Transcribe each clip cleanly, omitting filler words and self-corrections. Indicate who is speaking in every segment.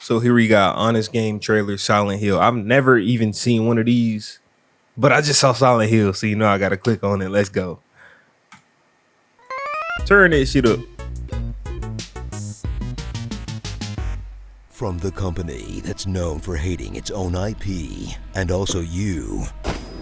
Speaker 1: So here we got Honest Game trailer, Silent Hill. I've never even seen one of these, but I just saw Silent Hill, so you know I gotta click on it. Let's go. Turn that shit up.
Speaker 2: From the company that's known for hating its own IP, and also you,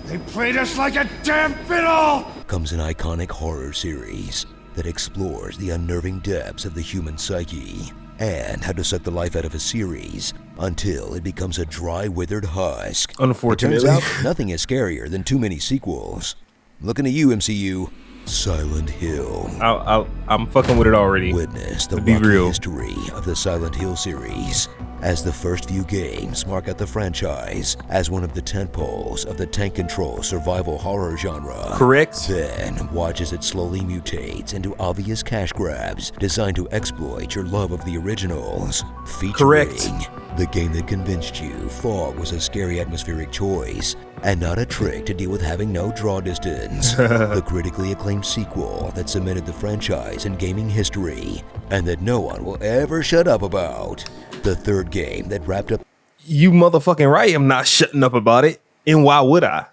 Speaker 3: They played us like a damn fiddle!
Speaker 2: comes an iconic horror series that explores the unnerving depths of the human psyche and how to suck the life out of a series until it becomes a dry, withered husk.
Speaker 1: Unfortunately.
Speaker 2: It turns out nothing is scarier than too many sequels. Looking at you, MCU. Silent Hill.
Speaker 1: I'm fucking with it already.
Speaker 2: Witness the
Speaker 1: Be
Speaker 2: rocky
Speaker 1: real.
Speaker 2: history of the Silent Hill series as the first few games mark out the franchise as one of the tentpoles of the tank control survival horror genre.
Speaker 1: Correct.
Speaker 2: Then watch as it slowly mutates into obvious cash grabs designed to exploit your love of the originals. Featuring
Speaker 1: Correct.
Speaker 2: the game that convinced you fog was a scary atmospheric choice and not a trick to deal with having no draw distance. The critically acclaimed sequel that cemented the franchise in gaming history and that no one will ever shut up about. The third game that wrapped up.
Speaker 1: You motherfucking right. I'm not shutting up about it. And why would I?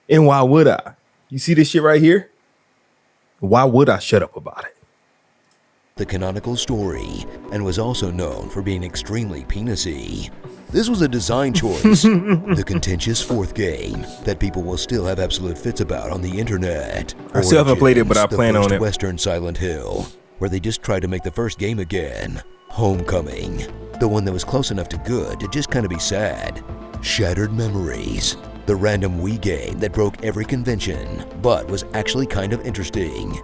Speaker 1: You see this shit right here? Why would I shut up about it?
Speaker 2: The canonical story and was also known for being extremely penisy. This was a design choice. The contentious fourth game that people will still have absolute fits about on the internet.
Speaker 1: I still haven't played it, but I
Speaker 2: Origins,
Speaker 1: plan
Speaker 2: the
Speaker 1: on
Speaker 2: first
Speaker 1: it.
Speaker 2: Western Silent Hill, where they just tried to make the first game again. Homecoming, the one that was close enough to good to just kind of be sad. Shattered Memories, the random Wii game that broke every convention, but was actually kind of interesting.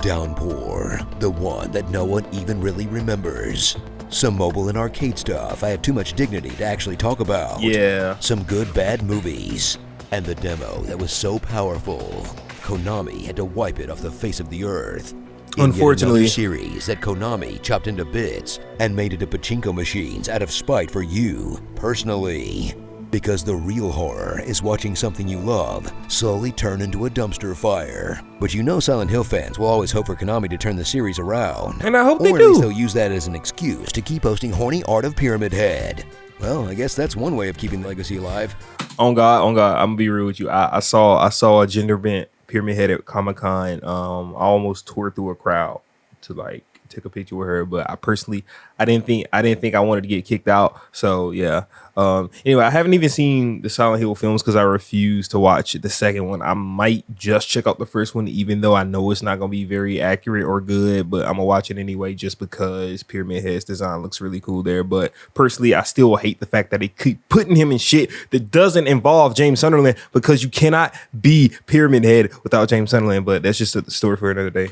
Speaker 2: Downpour, the one that no one even really remembers. Some mobile and arcade stuff I have too much dignity to actually talk about.
Speaker 1: Yeah.
Speaker 2: Some good bad movies. And the demo that was so powerful, Konami had to wipe it off the face of the earth. In
Speaker 1: Unfortunately.
Speaker 2: yet another series that Konami chopped into bits and made into pachinko machines out of spite for you, personally. Because the real horror is watching something you love slowly turn into a dumpster fire. But you know Silent Hill fans will always hope for Konami to turn the series around.
Speaker 1: And I hope they
Speaker 2: Or at least
Speaker 1: do.
Speaker 2: they'll use that as an excuse to keep hosting horny art of Pyramid Head. Well, I guess that's one way of keeping the legacy alive.
Speaker 1: On God, I'm gonna be real with you. I saw a gender bent Pyramid Head at Comic-Con. I almost tore through a crowd to like take a picture with her, but I didn't think I wanted to get kicked out. So yeah. Anyway, I haven't even seen the Silent Hill films because I refuse to watch the second one. I might just check out the first one, even though I know it's not gonna be very accurate or good, but I'm gonna watch it anyway just because Pyramid Head's design looks really cool there. But personally, I still hate the fact that they keep putting him in shit that doesn't involve James Sunderland, because you cannot be Pyramid Head without James Sunderland. But that's just a story for another day.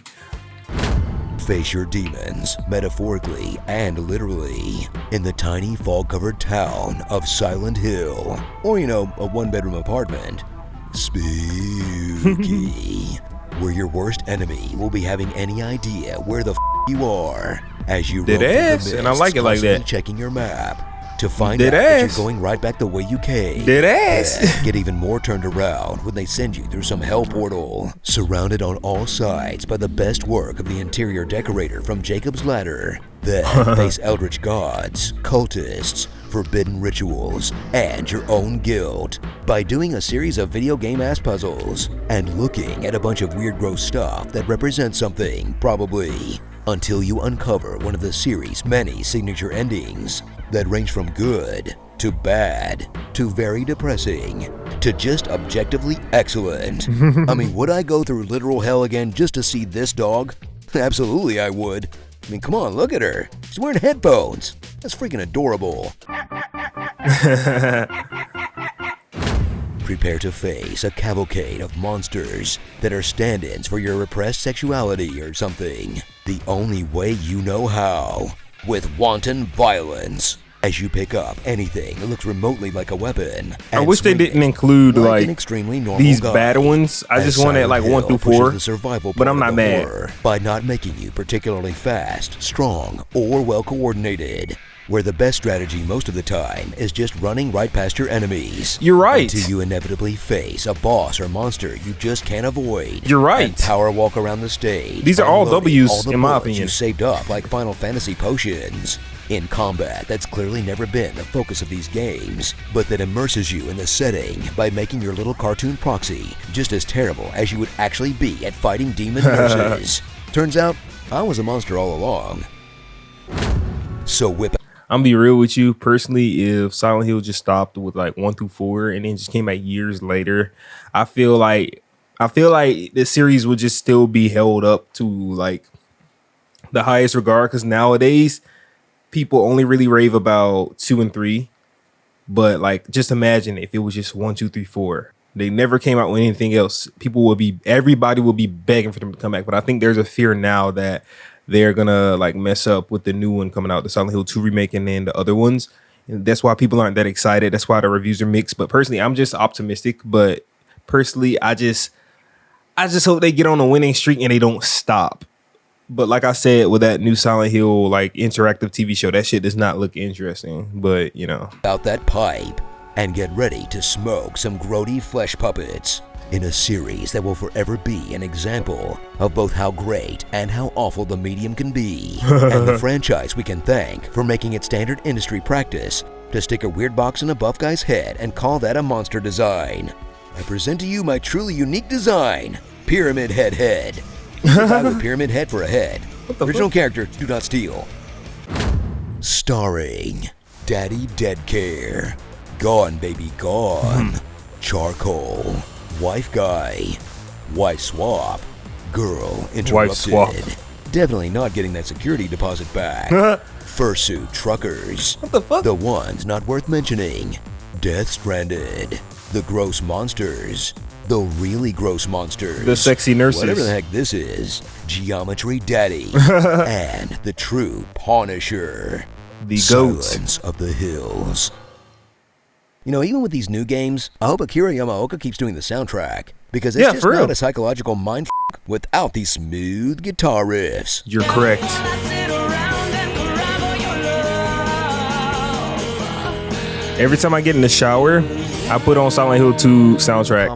Speaker 2: Face your demons, metaphorically and literally, in the tiny fog-covered town of Silent Hill. Or, you know, a one-bedroom apartment. Spooky. Where your worst enemy will be having any idea where the you are as you roam through the
Speaker 1: Deadass, and I like it like
Speaker 2: constantly
Speaker 1: that.
Speaker 2: checking your map to find
Speaker 1: Dead
Speaker 2: out that
Speaker 1: ass.
Speaker 2: you're going right back the way you came.
Speaker 1: Deadass.
Speaker 2: Then get even more turned around when they send you through some hell portal, surrounded on all sides by the best work of the interior decorator from Jacob's Ladder. Then face eldritch gods, cultists, forbidden rituals, and your own guilt by doing a series of video game ass puzzles and looking at a bunch of weird gross stuff that represents something, probably, until you uncover one of the series' many signature endings that range from good to bad to very depressing to just objectively excellent. I mean, would I go through literal hell again just to see this dog? Absolutely I would. I mean, come on, look at her. She's wearing headphones. That's freaking adorable. Prepare to face a cavalcade of monsters that are stand-ins for your repressed sexuality or something. The only way you know how. With wanton violence. As you pick up anything that looks remotely like a weapon.
Speaker 1: I
Speaker 2: and
Speaker 1: wish they
Speaker 2: swing
Speaker 1: didn't
Speaker 2: it
Speaker 1: include
Speaker 2: like
Speaker 1: like
Speaker 2: an extremely normal
Speaker 1: these
Speaker 2: guy.
Speaker 1: bad ones. I
Speaker 2: As
Speaker 1: just wanted
Speaker 2: Silent
Speaker 1: like 1
Speaker 2: Hill
Speaker 1: through
Speaker 2: pushes
Speaker 1: 4.
Speaker 2: the survival
Speaker 1: but
Speaker 2: part
Speaker 1: I'm not
Speaker 2: of the
Speaker 1: mad.
Speaker 2: horror by not making you particularly fast, strong, or well coordinated. Where the best strategy most of the time is just running right past your enemies.
Speaker 1: You're right.
Speaker 2: Until you inevitably face a boss or monster you just can't avoid.
Speaker 1: You're right.
Speaker 2: And power walk around the stage.
Speaker 1: These are all
Speaker 2: unloading
Speaker 1: W's,
Speaker 2: all the
Speaker 1: in my
Speaker 2: bullets
Speaker 1: opinion.
Speaker 2: you saved up like Final Fantasy potions. in combat that's clearly never been the focus of these games, but that immerses you in the setting by making your little cartoon proxy just as terrible as you would actually be at fighting demon nurses. Turns out, I was a monster all along. So whip.
Speaker 1: I'm gonna be real with you. Personally, if Silent Hill just stopped with like 1 through 4 and then just came out years later, I feel like the series would just still be held up to like the highest regard, because nowadays people only really rave about 2 and 3. But like, just imagine if it was just 1, 2, 3, 4. They never came out with anything else. Everybody will be begging for them to come back. But I think there's a fear now that they're gonna like mess up with the new one coming out, the Silent Hill 2 remake, and then the other ones. And that's why people aren't that excited. That's why the reviews are mixed. But personally, I'm just optimistic. But personally, I just hope they get on a winning streak and they don't stop. But like I said, with that new Silent Hill like interactive TV show, that shit does not look interesting. But you know,
Speaker 2: out that pipe and get ready to smoke some grody flesh puppets in a series that will forever be an example of both how great and how awful the medium can be, and the franchise we can thank for making it standard industry practice to stick a weird box in a buff guy's head and call that a monster design. I present to you my truly unique design, Pyramid Head. You can buy with Pyramid Head for a head. Original character, do not steal. Starring Daddy Dead Care, Gone Baby Gone, Charcoal, Wife Guy, Wife Swap, Girl Interrupted.
Speaker 1: Wife Swap.
Speaker 2: Definitely not getting that security deposit back. Fursuit Truckers.
Speaker 1: What the fuck?
Speaker 2: The ones not worth mentioning. Death Stranded. The Gross Monsters. The Really Gross Monsters.
Speaker 1: The Sexy Nurses.
Speaker 2: Whatever the heck this is. Geometry Daddy. And the True Punisher.
Speaker 1: The GOAT.
Speaker 2: Silence of the Hills. You know, even with these new games, I hope Akira Yamaoka keeps doing the soundtrack, because it's just
Speaker 1: for
Speaker 2: not
Speaker 1: real.
Speaker 2: a psychological mind without these smooth guitar riffs.
Speaker 1: You're correct. Every time I get in the shower, I put on Silent Hill 2 soundtrack.